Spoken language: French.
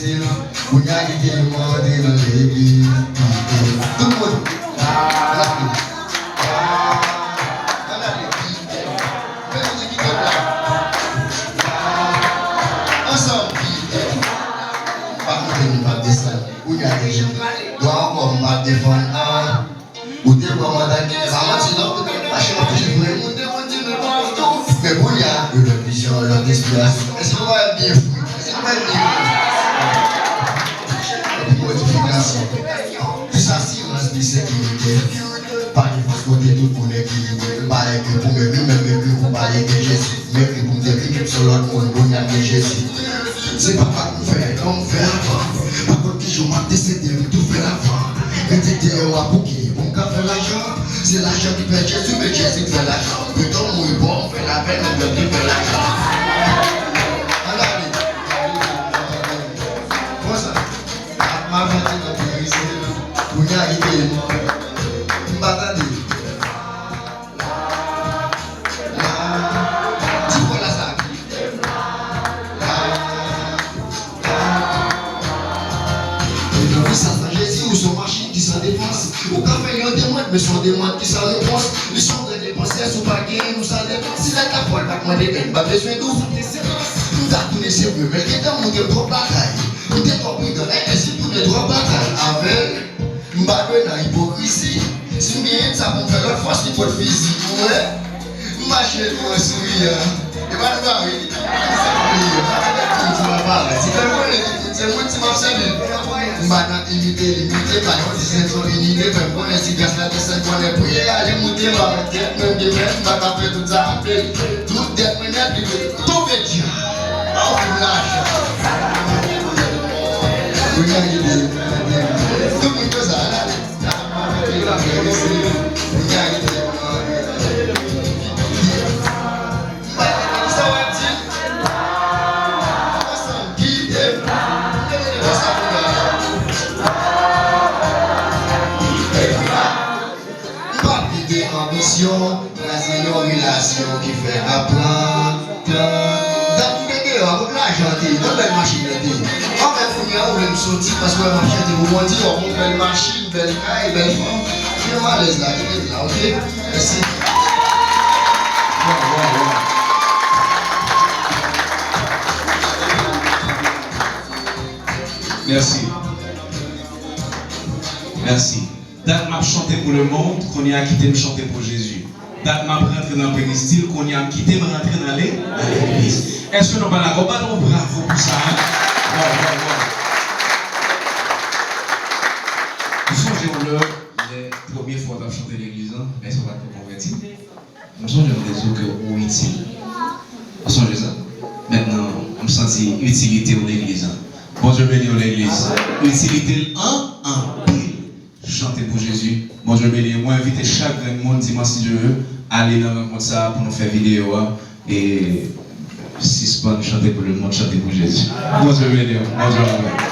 difficile. On y a été demandé dans l'église. Tout le monde. Ensemble. Pas nous pas descendre. On y a des gens. Doit encore pas défendre. Ou des moments d'attaquer. Ça m'a dit non. Pas chez moi que je voulais monter. Mais bon, il y a une vision, une inspiration. Est-ce que vous avez bien fou? Est-ce que vous avez bien fou? Une modification. Plus assurance de sécurité. Pas de fausse côté, tout pour l'équilibre. Pas écrit pour me dire, même écrit pour parler de Jésus. Mais écrit pour me dire que sur l'autre monde, on a de Jésus. C'est pas quoi qu'on fait, on fait avant. Par contre, qui joue ma décédé, tout fait avant. Et t'étais au Abouki, on a fait l'argent. C'est l'argent qui fait Jésus, mais Jésus fait l'argent. Plutôt mouille bon, on fait la peine, mais Dieu qui fait l'argent. Allez, comment ça? Ma vie est dans le pays, c'est vous y arrivez, vous m'attendez. Dis-moi là ça. Jésus ou son machine qui s'en dépense. Au café, il y a des modes, mais sont des modes qui s'en dépensent. Ils sont de dépenser sous paquet, nous s'en dépensent. Si la capole va demander d'être, pas besoin d'où. Nous avons tous les sérieux, mais qui est de trop bataille. Nous sommes trop pris de ainsi pour les trois batailles. Avec, nous battons dans l'hypocrisie. Si nous bien ça pour faire notre force, il faut le physique. Ouais, nous marchons pour un sourire. Et pas de baril. C'est moi qui m'observe. Maintenant, imiter, limiter, par exemple, si c'est son unité, même pour les cigares, la descente, pour les prières, aller monter, va mettre, même des mêmes, va taper tout ça, tout d'être manière, tout fait dire. Oh, lâche. Regardez, tout le monde fait ça, là. Regardez. La relation qui fait apprendre. Dans tous les cas, on va chanter, dans belle machine. En fait, on va sortir parce qu'on va chanter. On va dire, on va belle machine, belle caille, belle femme. Je vais à l'aise là, ok? Merci. Merci. Merci. Date m'a chanté pour le monde, qu'on y a quitté me chanter pour Jésus. Date m'a rentré dans le péristyle, qu'on y a quitté me rentrer dans l'église. Est-ce que nous pas d'accord? Bravo pour ça. Nous sommes les premières fois qu'on a chanté l'église, est-ce qu'on va être converti? Nous sommes des que ou utile. Vous songez ça? Maintenant, on me sentit utilité de l'église. Bon Dieu béni l'église. Utilité en pile. Chanter pour Jésus. Bon Dieu béni. Moi, invite chaque monde dimanche si Dieu veut aller dans rencontre ça pour nous faire vidéo et si c'est pas chanter pour le monde, chanter pour Jésus. Bon Dieu béni. Bon Dieu béni.